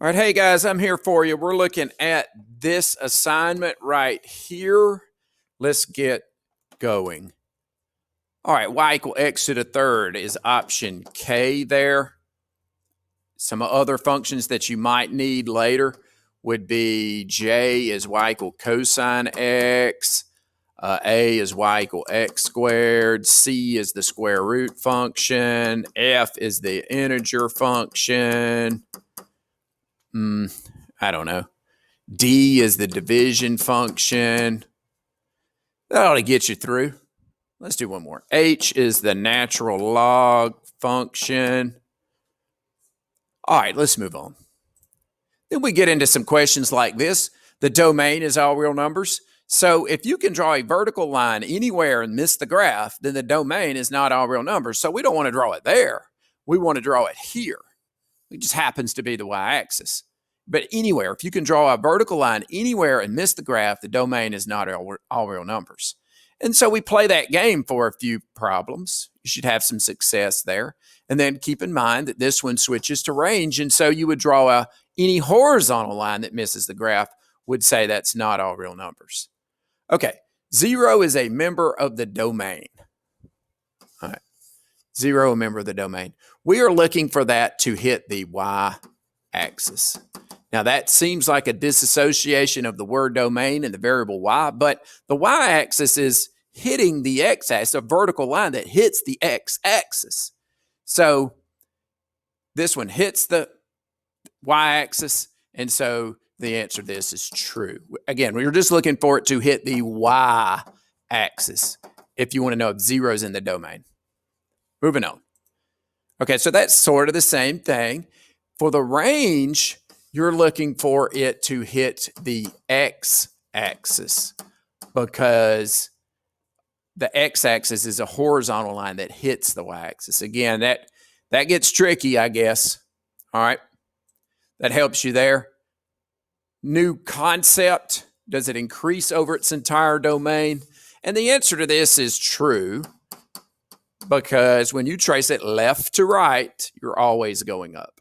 All right, hey guys, I'm here for you. We're looking at this assignment right here. Let's get going. All right, y equal x to the third is option K there. Some other functions that you might need later would be J is y equal cosine x, A is y equal x squared, C is the square root function, F is the integer function. I don't know. D is the division function. That ought to get you through. Let's do one more. H is the natural log function. All right, let's move on. Then we get into some questions like this. The domain is all real numbers. So if you can draw a vertical line anywhere and miss the graph, then the domain is not all real numbers. So we don't want to draw it there. We want to draw it here. It just happens to be the y-axis. But anywhere, if you can draw a vertical line anywhere and miss the graph, the domain is not all real numbers. And so we play that game for a few problems. You should have some success there. And then keep in mind that this one switches to range. And so you would draw any horizontal line that misses the graph would say that's not all real numbers. Okay, 0 is a member of the domain. All right, 0, a member of the domain. We are looking for that to hit the y-axis. Now, that seems like a disassociation of the word domain and the variable y, but the y-axis is hitting the x-axis, a vertical line that hits the x-axis. So this one hits the y-axis, and so the answer to this is true. Again, we're just looking for it to hit the y-axis if you want to know if 0 is in the domain. Moving on. Okay, so that's sort of the same thing. For the range, you're looking for it to hit the x-axis because the x-axis is a horizontal line that hits the y-axis. Again, that gets tricky, I guess. All right, that helps you there. New concept, does it increase over its entire domain? And the answer to this is true because when you trace it left to right, you're always going up.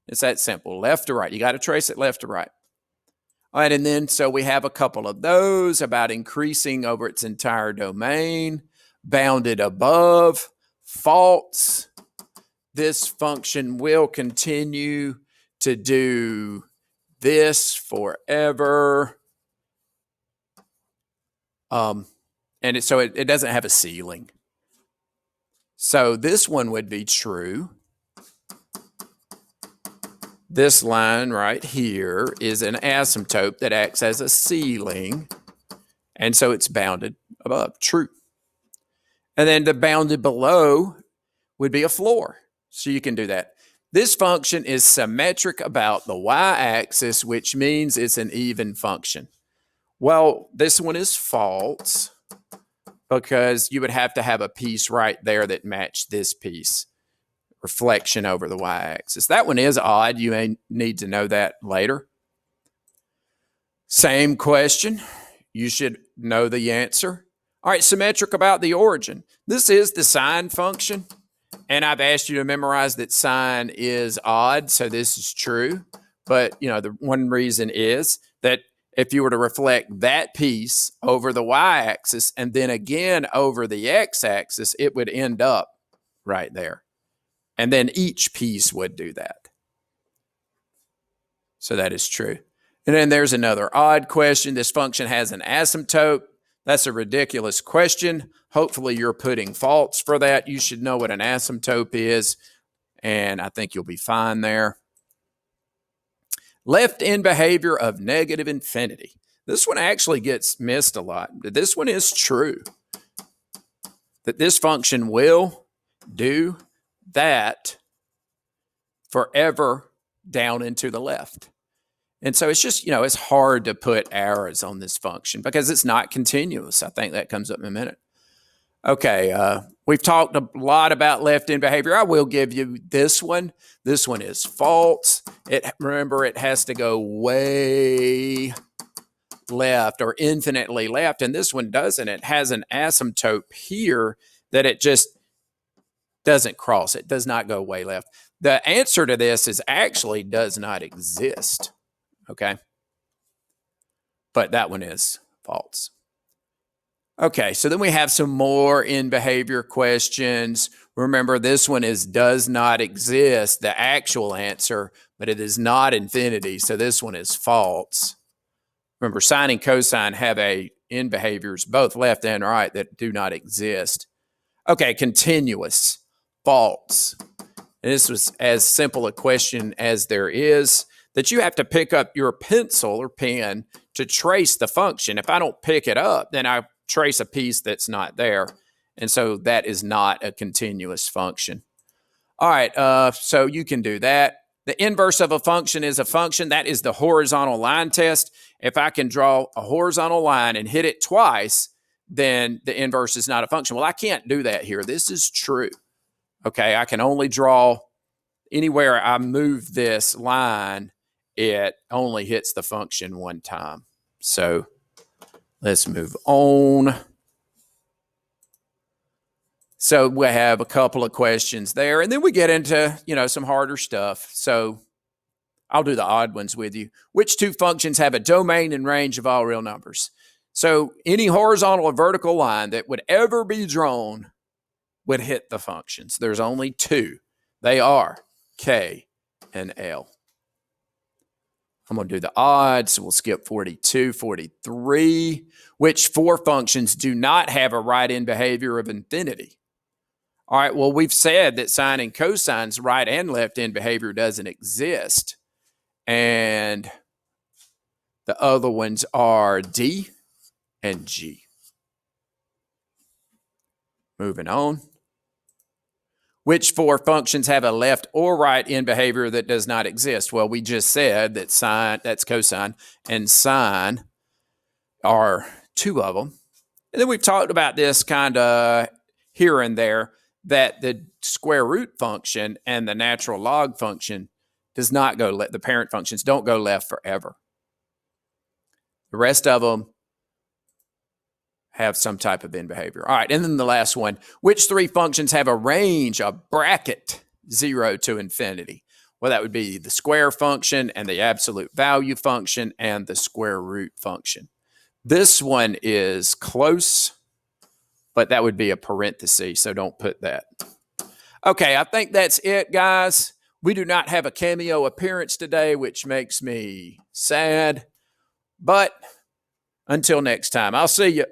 It's that simple, left to right. You got to trace it left to right. All right, and then so we have a couple of those about increasing over its entire domain, bounded above, false. This function will continue to do this forever. So it doesn't have a ceiling. So this one would be true. This line right here is an asymptote that acts as a ceiling, and so it's bounded above, true. And then the bounded below would be a floor, so you can do that. This function is symmetric about the y-axis, which means it's an even function. Well, this one is false because you would have to have a piece right there that matched this piece. Reflection over the y-axis. That one is odd. You may need to know that later. Same question. You should know the answer. All right, symmetric about the origin. This is the sine function, and I've asked you to memorize that sine is odd, so this is true. But, the one reason is that if you were to reflect that piece over the y-axis and then again over the x-axis, it would end up right there. And then each piece would do that. So that is true. And then there's another odd question. This function has an asymptote. That's a ridiculous question. Hopefully you're putting false for that. You should know what an asymptote is, and I think you'll be fine there. Left-end behavior of negative infinity. This one actually gets missed a lot. This one is true. That this function will do that forever down into the left. And so it's just, it's hard to put arrows on this function because it's not continuous. I think that comes up in a minute. Okay, we've talked a lot about left-end behavior. I will give you this one. This one is false. Remember, it has to go way left or infinitely left, and this one doesn't. It has an asymptote here that it just doesn't cross. It does not go way left. The answer to this is actually does not exist. Okay. But that one is false. Okay, so then we have some more in behavior questions. Remember, this one is does not exist, the actual answer, but it is not infinity. So this one is false. Remember, sine and cosine have a in behaviors, both left and right, that do not exist. Okay, continuous, false. And this was as simple a question as there is, that you have to pick up your pencil or pen to trace the function. If I don't pick it up, then I trace a piece that's not there. And so that is not a continuous function. All right, so you can do that. The inverse of a function is a function. That is the horizontal line test. If I can draw a horizontal line and hit it twice, then the inverse is not a function. Well, I can't do that here. This is true. Okay, I can only draw anywhere I move this line, it only hits the function one time. So let's move on. So we have a couple of questions there, and then we get into, some harder stuff. So I'll do the odd ones with you. Which two functions have a domain and range of all real numbers? So any horizontal or vertical line that would ever be drawn would hit the functions. There's only two. They are K and L. I'm going to do the odds. So we'll skip 42, 43. Which four functions do not have a right-end behavior of infinity? All right, well, we've said that sine and cosine's right and left-end behavior doesn't exist. And the other ones are D and G. Moving on. Which four functions have a left or right end behavior that does not exist? Well, we just said that sine, that's cosine, and sine are two of them. And then we've talked about this kind of here and there, that the square root function and the natural log function does not go left. The parent functions don't go left forever. The rest of them have some type of end behavior. All right, and then the last one. Which three functions have a range, a bracket, 0 to infinity? Well, that would be the square function and the absolute value function and the square root function. This one is close, but that would be a parenthesis, so don't put that. Okay, I think that's it, guys. We do not have a cameo appearance today, which makes me sad. But until next time, I'll see you.